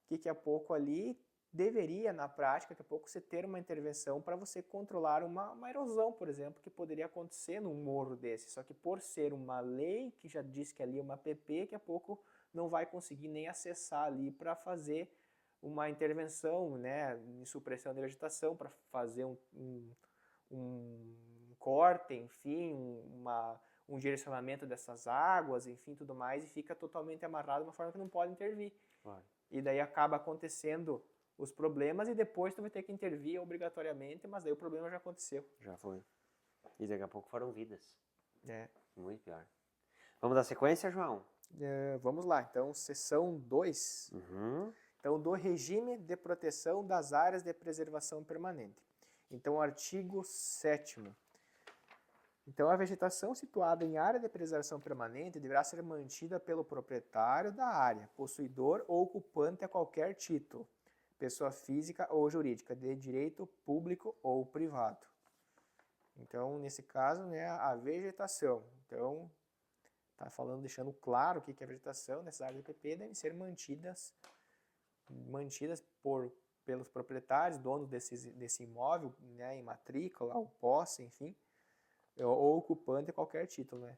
que daqui a pouco ali deveria, na prática, daqui a pouco você ter uma intervenção para você controlar uma erosão, por exemplo, que poderia acontecer num morro desse. Só que por ser uma lei que já diz que ali é uma APP, daqui a pouco não vai conseguir nem acessar ali para fazer uma intervenção, né, em supressão da vegetação, para fazer um corte, enfim, um direcionamento dessas águas, enfim, tudo mais, e fica totalmente amarrado de uma forma que não pode intervir. Claro. E daí acaba acontecendo os problemas e depois tu vai ter que intervir obrigatoriamente, mas daí o problema já aconteceu. Já foi. E daqui a pouco foram vidas. É. Muito pior. Vamos dar sequência, João? Vamos lá, então, seção 2. Então, do regime de proteção das áreas de preservação permanente. Então, o artigo 7º. Então, a vegetação situada em área de preservação permanente deverá ser mantida pelo proprietário da área, possuidor ou ocupante a qualquer título, pessoa física ou jurídica, de direito público ou privado. Então, nesse caso, né, a vegetação. Então, está falando, deixando claro o que é a vegetação nessas áreas de PP, devem ser mantidas pelos proprietários, donos desse imóvel, né, em matrícula, ou posse, enfim, ou ocupante a qualquer título, né?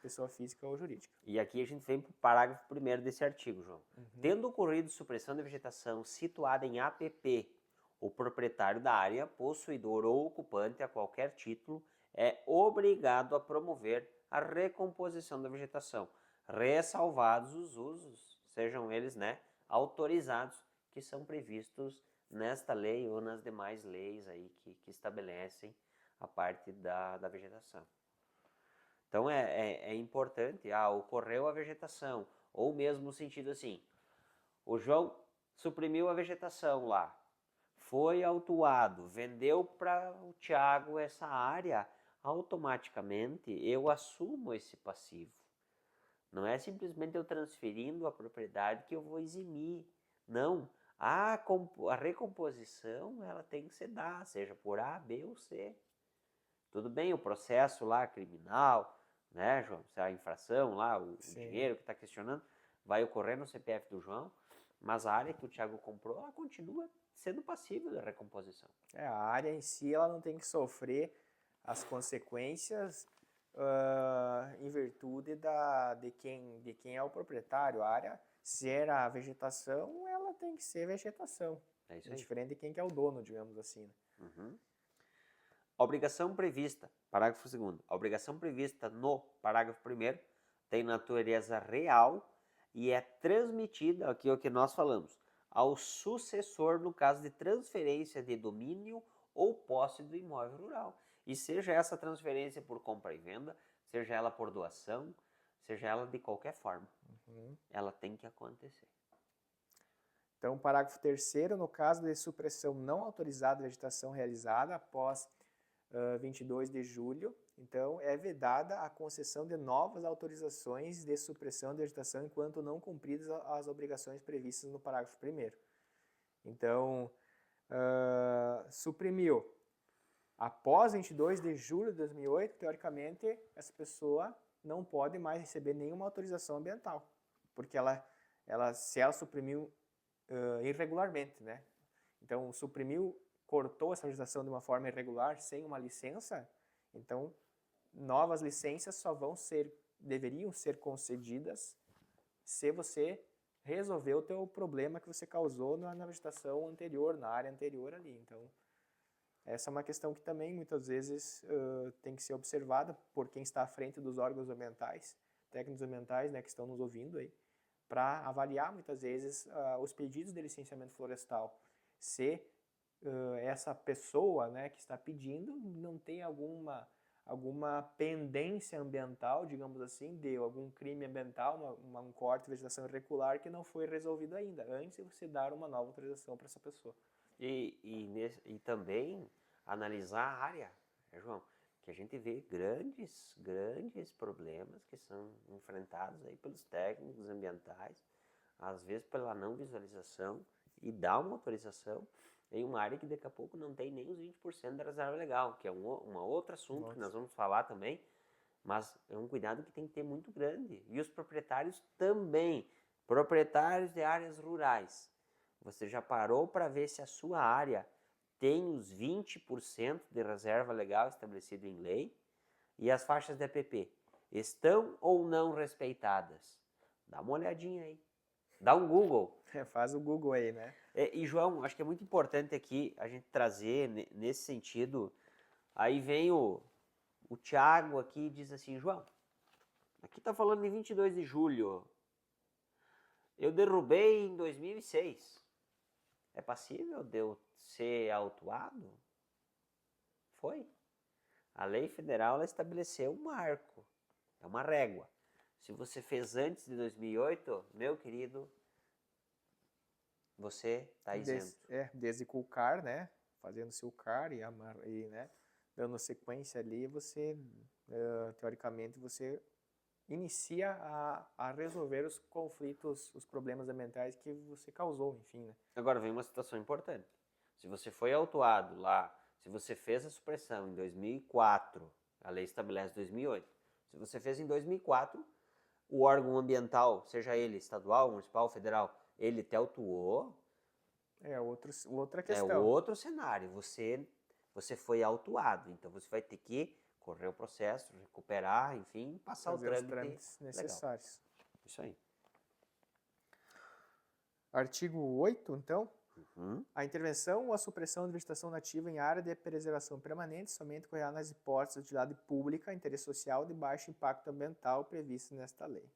Pessoa física ou jurídica. E aqui a gente vem para o parágrafo 1º desse artigo, João. Tendo ocorrido supressão da vegetação situada em APP, o proprietário da área, possuidor ou ocupante a qualquer título, é obrigado a promover a recomposição da vegetação, ressalvados os usos, sejam eles, né, autorizados, que são previstos nesta lei ou nas demais leis aí que estabelecem a parte da vegetação. Então é importante, ocorreu a vegetação, ou mesmo no sentido assim, o João suprimiu a vegetação lá, foi autuado, vendeu para o Tiago essa área, automaticamente eu assumo esse passivo. Não é simplesmente eu transferindo a propriedade que eu vou eximir. Não, a recomposição ela tem que ser dada, seja por A, B ou C. Tudo bem, o processo lá criminal, né, João? A infração lá, o dinheiro que está questionando, vai ocorrer no CPF do João, mas a área que o Tiago comprou, ela continua sendo passível da recomposição. A área em si, ela não tem que sofrer as consequências em virtude de quem é o proprietário. A área, se era a vegetação, ela tem que ser vegetação. É isso aí. Diferente de quem que é o dono, digamos assim. Obrigação prevista, parágrafo 2º. A obrigação prevista no parágrafo 1º tem natureza real e é transmitida, aqui é o que nós falamos, ao sucessor no caso de transferência de domínio ou posse do imóvel rural. E seja essa transferência por compra e venda, seja ela por doação, seja ela de qualquer forma, ela tem que acontecer. Então, parágrafo 3º, no caso de supressão não autorizada de vegetação realizada após 22 de julho, então é vedada a concessão de novas autorizações de supressão de vegetação enquanto não cumpridas as obrigações previstas no parágrafo 1º. Então, suprimiu. Após 22 de julho de 2008, teoricamente, essa pessoa não pode mais receber nenhuma autorização ambiental, porque se ela suprimiu irregularmente, né? Então, suprimiu, cortou essa vegetação de uma forma irregular, sem uma licença, então, novas licenças deveriam ser concedidas se você resolver o teu problema que você causou na vegetação anterior, na área anterior ali. Então, essa é uma questão que também, muitas vezes, tem que ser observada por quem está à frente dos órgãos ambientais, técnicos ambientais, né, que estão nos ouvindo aí, para avaliar, muitas vezes, os pedidos de licenciamento florestal. Se essa pessoa, né, que está pedindo não tem alguma pendência ambiental, digamos assim, de algum crime ambiental, um corte de vegetação irregular que não foi resolvido ainda, antes de você dar uma nova autorização para essa pessoa. E também analisar a área, né, João? Que a gente vê grandes problemas que são enfrentados aí pelos técnicos ambientais, às vezes pela não visualização e dá uma autorização em uma área que daqui a pouco não tem nem os 20% da reserva legal, que é um outro assunto que nós vamos falar também, mas é um cuidado que tem que ter muito grande. E os proprietários também, proprietários de áreas rurais. Você já parou para ver se a sua área tem os 20% de reserva legal estabelecido em lei? E as faixas de APP estão ou não respeitadas? Dá uma olhadinha aí. Dá um Google. Faz o Google aí, né? E João, acho que é muito importante aqui a gente trazer nesse sentido. Aí vem o Thiago aqui e diz assim, João, aqui tá falando de 22 de julho. Eu derrubei em 2006. É passível de eu ser autuado? Foi. A lei federal ela estabeleceu um marco, é uma régua. Se você fez antes de 2008, meu querido, você está isento. Desde com o CAR, né? Fazendo seu CAR e né? Dando sequência ali, você, teoricamente, você inicia a resolver os conflitos, os problemas ambientais que você causou, enfim, né? Agora vem uma situação importante. Se você foi autuado lá, se você fez a supressão em 2004, a lei estabelece 2008, se você fez em 2004, o órgão ambiental, seja ele estadual, municipal, federal, ele te autuou. É outra questão. É outro cenário. Você foi autuado, então você vai ter que correr o processo, recuperar, enfim, passar fazer o os trâmites necessários. Legal. Isso aí. Artigo 8, então. Uhum. A intervenção ou a supressão de vegetação nativa em área de preservação permanente somente ocorrerá nas hipóteses de utilidade pública, interesse social de baixo impacto ambiental previsto nesta lei.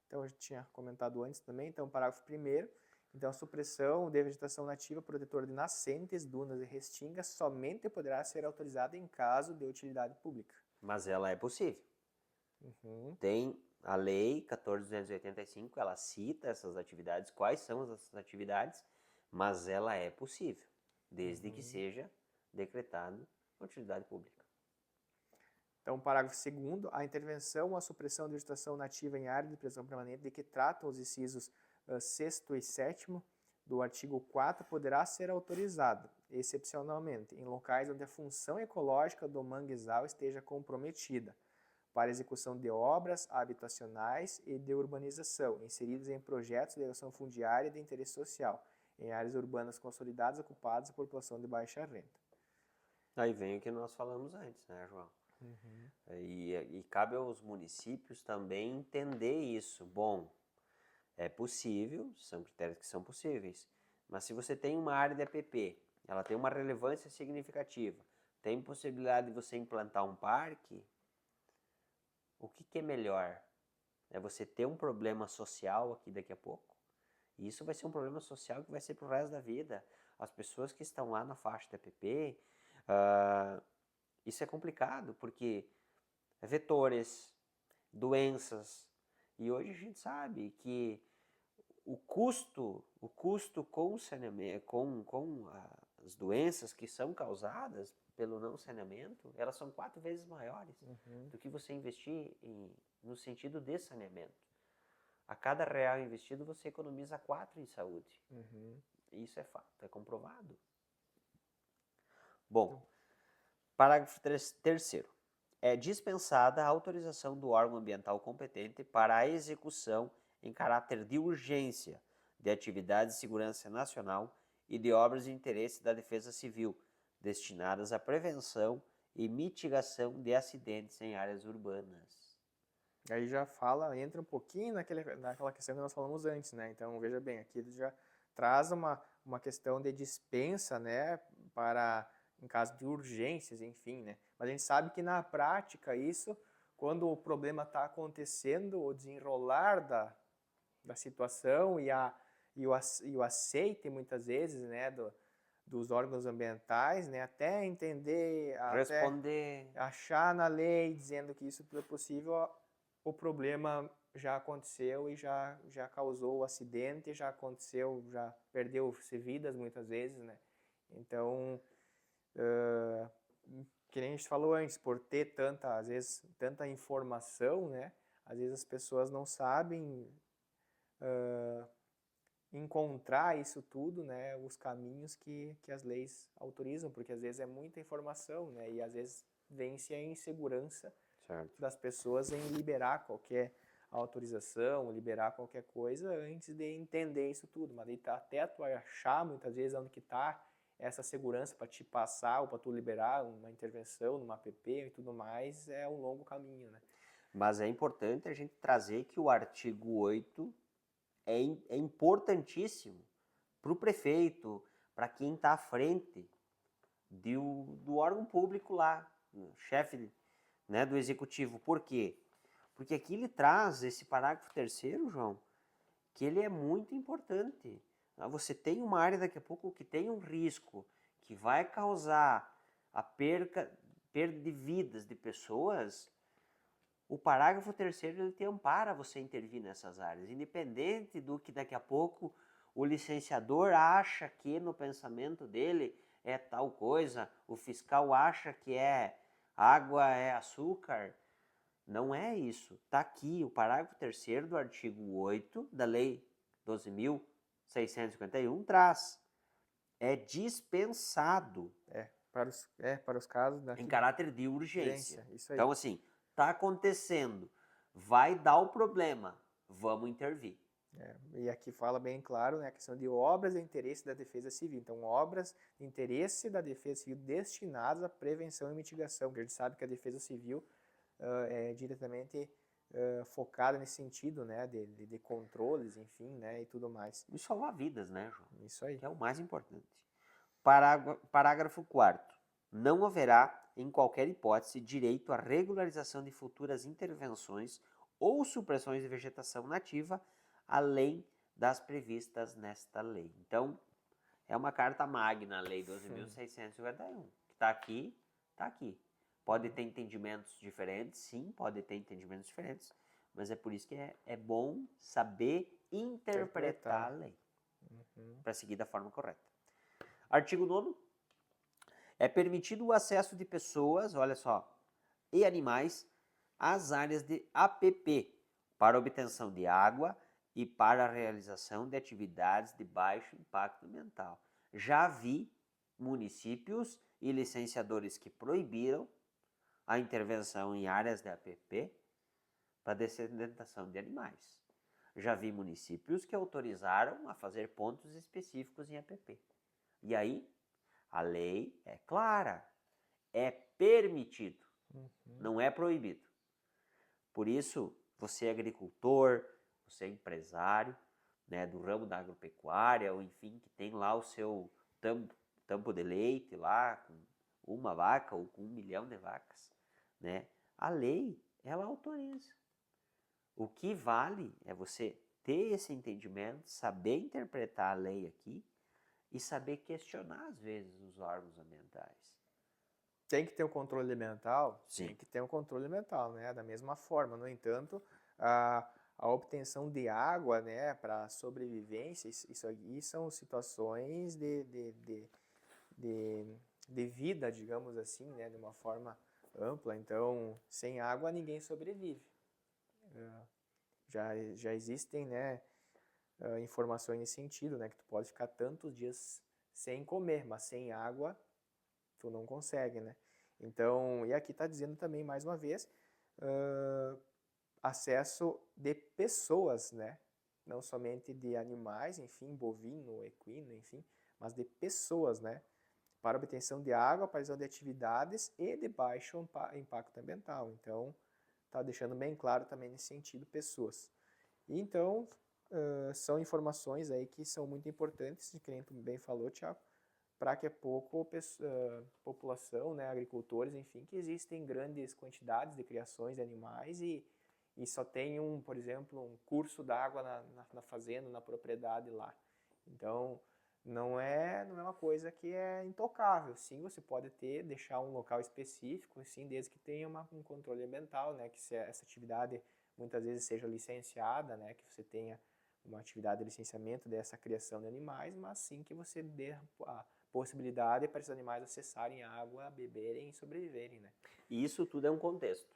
Então, a gente tinha comentado antes também, então, parágrafo 1º. Então, a supressão de vegetação nativa protetora de nascentes, dunas e restingas somente poderá ser autorizada em caso de utilidade pública. Mas ela é possível. Uhum. Tem a lei 14.285, ela cita essas atividades, quais são essas atividades, mas ela é possível, desde que seja decretado utilidade pública. Então, parágrafo 2º, a intervenção ou a supressão de vegetação nativa em área de preservação permanente de que tratam os incisos 6º e 7º do artigo 4 poderá ser autorizado, excepcionalmente, em locais onde a função ecológica do manguezal esteja comprometida, para execução de obras habitacionais e de urbanização, inseridos em projetos de ligação fundiária de interesse social, em áreas urbanas consolidadas ocupadas por população de baixa renda. Aí vem o que nós falamos antes, né, João? Uhum. E cabe aos municípios também entender isso. Bom, é possível, são critérios que são possíveis, mas se você tem uma área de APP, ela tem uma relevância significativa, tem possibilidade de você implantar um parque, o que é melhor? É você ter um problema social aqui daqui a pouco? E isso vai ser um problema social que vai ser pro resto da vida. As pessoas que estão lá na faixa de APP, isso é complicado, porque vetores, doenças, e hoje a gente sabe que o custo com o saneamento, com as doenças que são causadas pelo não saneamento, elas são 4 vezes maiores do que você investir no sentido de saneamento. A cada real investido, você economiza 4 em saúde. Isso é fato, é comprovado. Bom, parágrafo 3º. É dispensada a autorização do órgão ambiental competente para a execução em caráter de urgência de atividades de segurança nacional e de obras de interesse da defesa civil, destinadas à prevenção e mitigação de acidentes em áreas urbanas. Aí já entra um pouquinho naquela questão que nós falamos antes, né? Então, veja bem, aqui ele já traz uma questão de dispensa, né, em caso de urgências, enfim, né? Mas a gente sabe que na prática isso, quando o problema está acontecendo, o desenrolar da situação e o aceite, muitas vezes, né, dos órgãos ambientais, né, até entender, Responder. até achar na lei dizendo que isso tudo é possível, o problema já aconteceu e já causou o acidente, já aconteceu, já perdeu-se vidas muitas vezes, né? Então, que nem a gente falou antes, por ter às vezes, tanta informação, né? Às vezes as pessoas não sabem encontrar isso tudo, né, os caminhos que as leis autorizam, porque às vezes é muita informação, né, e às vezes vence a insegurança Certo. das pessoas em liberar qualquer autorização, liberar qualquer coisa antes de entender isso tudo, mas daí até tu achar muitas vezes onde que está essa segurança para te passar ou para tu liberar uma intervenção numa app e tudo mais, é um longo caminho, né? Mas é importante a gente trazer que o artigo 8 é importantíssimo para o prefeito, para quem está à frente do órgão público lá, chefe, né, do executivo. Por quê? Porque aqui ele traz esse parágrafo 3º, João, que ele é muito importante. Você tem uma área daqui a pouco que tem um risco, que vai causar a perda de vidas de pessoas. O parágrafo 3º ele te ampara você intervir nessas áreas, independente do que daqui a pouco o licenciador acha que no pensamento dele é tal coisa, o fiscal acha que é água é açúcar. Não é isso. Está aqui o parágrafo 3º do artigo 8 da Lei 12.651 traz. É dispensado. Para os casos Em caráter de urgência. Isso aí. Então, assim, está acontecendo, vai dar o problema, vamos intervir. E aqui fala bem claro, né, a questão de obras de interesse da Defesa Civil. Então, obras de interesse da Defesa Civil destinadas à prevenção e mitigação, porque a gente sabe que a Defesa Civil é diretamente focada nesse sentido, né, de controles, enfim, né, e tudo mais. E salvar vidas, né, João? Isso aí. Que é o mais importante. Parágrafo 4º. Não haverá, em qualquer hipótese, direito à regularização de futuras intervenções ou supressões de vegetação nativa, além das previstas nesta lei. Então, é uma carta magna a Lei 12.651. Que está aqui, está aqui. Pode ter entendimentos diferentes, sim, pode ter entendimentos diferentes, mas é por isso que é bom saber interpretar a lei, para seguir da forma correta. Artigo 9º. É permitido o acesso de pessoas, olha só, e animais às áreas de APP para obtenção de água e para a realização de atividades de baixo impacto ambiental. Já vi municípios e licenciadores que proibiram a intervenção em áreas de APP para dessedentação de animais. Já vi municípios que autorizaram a fazer pontos específicos em APP. E aí, a lei é clara, é permitido, não é proibido. Por isso, você é agricultor, você é empresário, né, do ramo da agropecuária, ou enfim, que tem lá o seu tampo de leite lá, com uma vaca ou com 1 milhão de vacas, né? A lei, ela autoriza. O que vale é você ter esse entendimento, saber interpretar a lei aqui, e saber questionar, às vezes, os órgãos ambientais. Tem que ter um controle ambiental? Sim. Tem que ter um controle ambiental, né? Da mesma forma. No entanto, a obtenção de água, né, para sobrevivência, isso aqui são situações de vida, digamos assim, né, de uma forma ampla. Então, sem água ninguém sobrevive. Já existem, né, informações nesse sentido, né, que tu pode ficar tantos dias sem comer, mas sem água tu não consegue, né? Então, e aqui está dizendo também mais uma vez acesso de pessoas, né? Não somente de animais, enfim, bovino, equino, enfim, mas de pessoas, né? Para obtenção de água, para realização de atividades e de baixo impacto ambiental. Então, está deixando bem claro também nesse sentido pessoas. E então, são informações aí que são muito importantes, que nem tu bem falou, Thiago, para que a pouco população, né, agricultores, enfim, que existem grandes quantidades de criações de animais e só tem por exemplo, um curso d'água na fazenda, na propriedade lá. Então, não é uma coisa que é intocável. Sim, você pode deixar um local específico, sim, desde que tenha um controle ambiental, né, que essa atividade muitas vezes seja licenciada, né, que você tenha uma atividade de licenciamento dessa criação de animais, mas sim que você dê a possibilidade para esses animais acessarem a água, beberem e sobreviverem, né? E isso tudo é um contexto.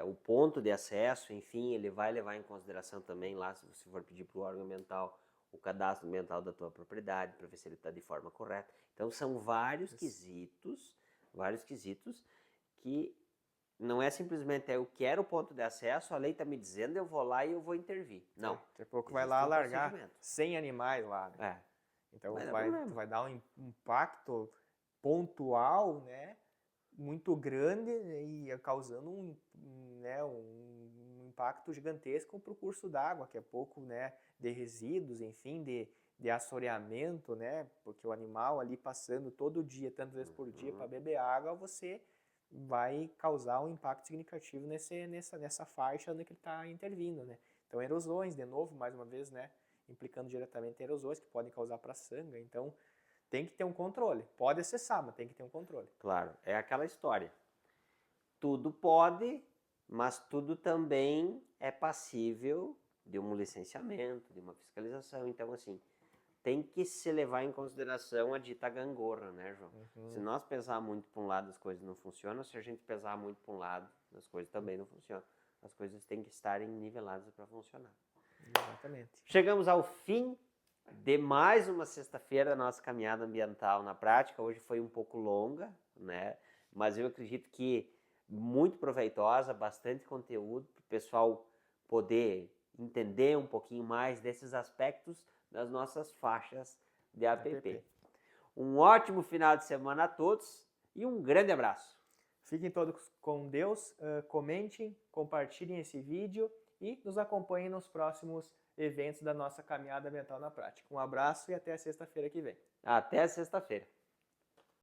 O ponto de acesso, enfim, ele vai levar em consideração também lá, se você for pedir para o órgão ambiental, o cadastro ambiental da tua propriedade, para ver se ele está de forma correta. Então, são vários quesitos que não é simplesmente eu quero o ponto de acesso, a lei está me dizendo, eu vou lá e eu vou intervir. Não. Daqui a pouco vai lá largar 100 animais lá, né? Então vai dar um impacto pontual, né, muito grande e causando um impacto gigantesco para o curso d'água, que é pouco, né, de resíduos, enfim, de assoreamento, né, porque o animal ali passando todo dia, tantas vezes por dia para beber água, você vai causar um impacto significativo nessa faixa onde ele está intervindo, né. Então erosões, de novo, mais uma vez, né, implicando diretamente em erosões que podem causar praçanga. Então, tem que ter um controle. Pode acessar, mas tem que ter um controle. Claro, é aquela história. Tudo pode, mas tudo também é passível de um licenciamento, de uma fiscalização. Então, assim, tem que se levar em consideração a dita gangorra, né, João? Se nós pesar muito para um lado, as coisas não funcionam. Se a gente pesar muito para um lado, as coisas também não funcionam. As coisas têm que estarem niveladas para funcionar. Exatamente. Chegamos ao fim de mais uma sexta-feira da nossa caminhada ambiental na prática. Hoje foi um pouco longa, né? Mas eu acredito que muito proveitosa, bastante conteúdo para o pessoal poder entender um pouquinho mais desses aspectos das nossas faixas de APP. Um ótimo final de semana a todos e um grande abraço. Fiquem todos com Deus, comentem, compartilhem esse vídeo e nos acompanhem nos próximos eventos da nossa caminhada ambiental na prática. Um abraço e até a sexta-feira que vem. Até sexta-feira.